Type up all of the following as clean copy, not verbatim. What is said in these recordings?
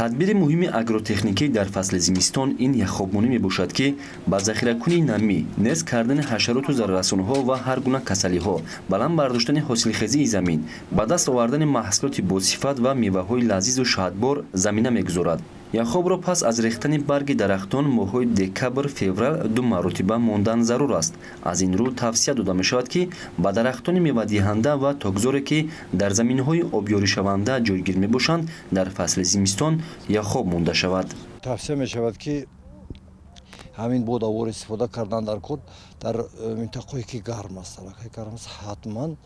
тадбири муҳими агротехникӣ дар фасли зимистон ин яхобмонӣ мебошад ки ба захиракунии намӣ, нез кардани ҳашароту зараррасонҳо ва ҳар гуна касалиҳо, баланд бардоштани ҳосилхезии замин, ба даст овардани маҳсулоти босифат ва меваҳои лазизу шаҳдбор замина мегузорад. Яхобро пас аз рехтани барги дарахтон моҳҳои декабр-феврал 2 маротиба мондан зарур аст. Аз ин рӯ тавсия дода мешавад ки ба дарахтони мевадиҳанда ва тогзоре ки дар заминҳои обёришаванда ҷойгир мебошанд, дар фасли зимистон яхоб монда шавад. тавсия мешавад ки ҳамин бодавор истифода кардан дар кор дар минтақаҳое ки гарм аст, ҳатман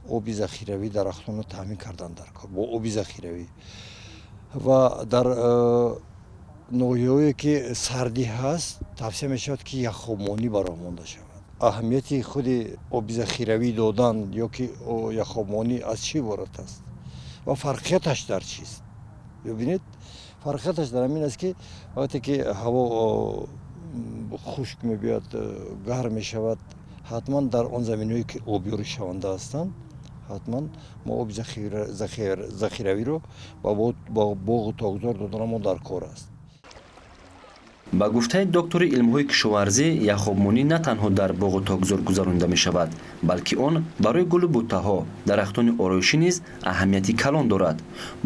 оби захиравӣ дарахтонро таъмин кардан дар кор бо оби захиравӣ ва дар ноҳияҳое ки сардӣ ҳаст тавсия мешавад ки яхобмонӣ бароҳ монда шавад. аҳамияти худи оби захиравӣ додан ё ки яхобмонӣ аз чӣ иборат аст ва фарқияташ дар чист? бибинед, фарқияташ дар ҳамин аст ки вақте ки ҳаво хушк мебиёд, гарм мешавад, ҳатман дар он заминҳое ки обёришаванда ҳастанд, ҳатман мо оби захиравиро ба боғу тогзор доданамон дар кор аст. ба гуфтаи доктори илмҳои кишоварзӣ, яхобмонӣ на танҳо дар боғу тогзор гузаронида мешавад, балки он барои гулу буттаҳо, дарахтони ороишӣ низ аҳамияти калон дорад.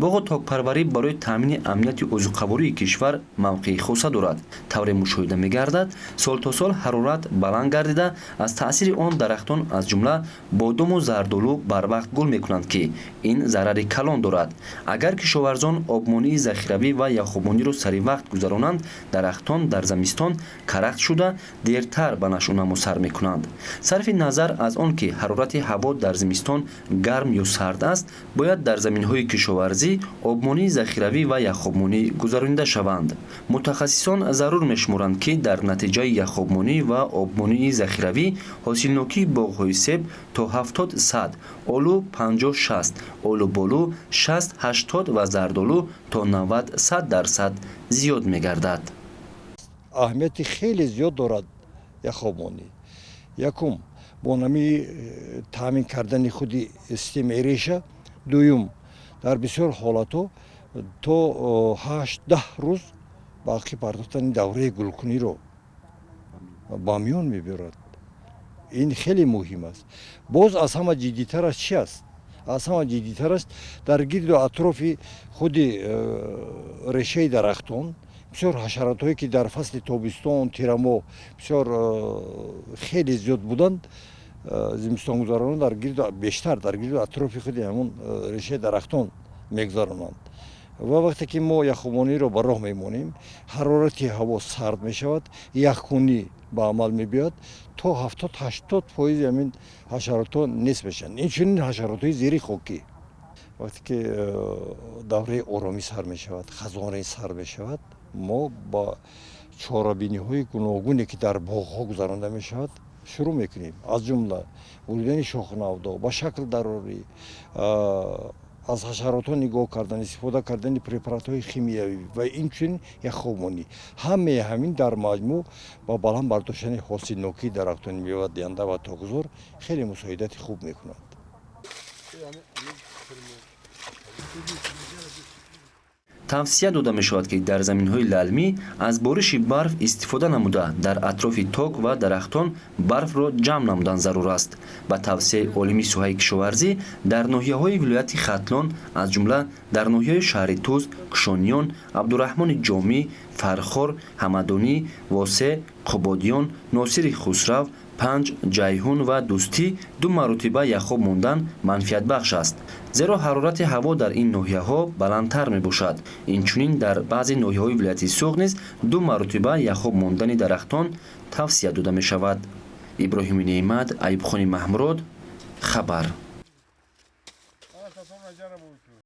боғу тогпарварӣ барои таъмини амнияти озуқавории кишвар мавқеи хоса дорад. тавре мушоҳида мегардад, сол то сол ҳарорат баланд гардида, аз таъсири он дарахтон аз ҷумла бодому зардолу барвақт гул мекунанд ки ин зарари калон дорад. агар кишоварзон обмонии захиравӣ ва яхобмониро сари вақт гузаронанд, дарахтон дар замистон карахт шуда дертар ба нашъу наму сар мекунанд. сарфи назар аз он ки ҳарорати ҳаво дар зимистон гарм ё сард аст, бояд дар заминҳои кишоварзӣ обмонии захиравӣ ва яхобмонӣ гузаронида шаванд. мутахассисон зарур мешуморанд ки дар натиҷаи яхобмонӣ ва обмонии захиравӣ ҳосилнокии боғҳои себ то 70%, олу 50-60, олу болу 60-80 ва зардолу то 90-100% зиёд мегардад. аҳамияти хеле зиёд дорад яхобмонӣ. якум, бо намии таъмин кардани худи системаи реша. дуюм, дар бисёр ҳолатҳо то 8-10 рӯз баъқи пардохтани давраи гулкуниро ба миён мебарад. ин хеле муҳим аст. боз аз ҳама ҷиддитараш чи аст? аз ҳама ҷиддитар аст дар гирду атрофи худи решаи дарахтон бисёр ҳашаратҳое ки дар фасли тобистон, тирамоҳ бисёр хеле зиёд буданд, зимистонгузаронон дар гирду бештар дар гирду атрофи худи ҳамон решаи дарахтон мегузаронанд. ва вақте ки мо яхобмониро ба роҳ мемонем, ҳарорати ҳаво сард мешавад, яхкунӣ ба амал мебиёд, то 70-80% ҳамин ҳашаратҳо нест мешаванд. инчунин ҳашаратҳои зери хокӣ вақте ки давраи оромӣ сар мешавад, хазонраи сар мешавад, мо ба чорабиниҳои гуногуне ки дар боғҳо гузаронда мешавад шурӯъ мекунем. аз ҷумла буридани шохунавдо ба шакл дарорӣ, аз ҳашаротҳо нигоҳ кардан, истифода кардани препаратҳои химиявӣ ва инчунин яхобмонӣ. ҳамаи ҳамин дар маҷмӯъ ба баланд бардоштани ҳосилнокии дарахтони мевадиҳанда ва тогзор хеле мусоидати хуб мекунад. тавсия дода мешавад ки дар заминҳои лалмӣ аз бориши барф истифода намуда дар атрофи ток ва дарахтон барфро ҷамъ намудан зарур аст. ба тавсияи олими соҳаи кишоварзӣ дар ноҳияҳои вилояти хатлон, аз ҷумла дар ноҳияҳои шаҳри Туз, Кушониён, Абдурахмони Ҷомӣ, Фархор, Ҳамадонӣ, Восе, Қободиён, Носири Хусрав, Панҷ, Ҷайҳун ва Дӯстӣ 2 маротиба яхоб мондан манфиатбахш аст, зеро ҳарорати ҳаво дар ин ноҳияҳо баландтар мебошад. инчунин дар баъзе ноҳияҳои вилояти Суғ низ 2 маротиба яхоб мондани дарахтон тавсия дода мешавад. иброҳими Неъмат, Айюбхони Маҳмурод, Хабар.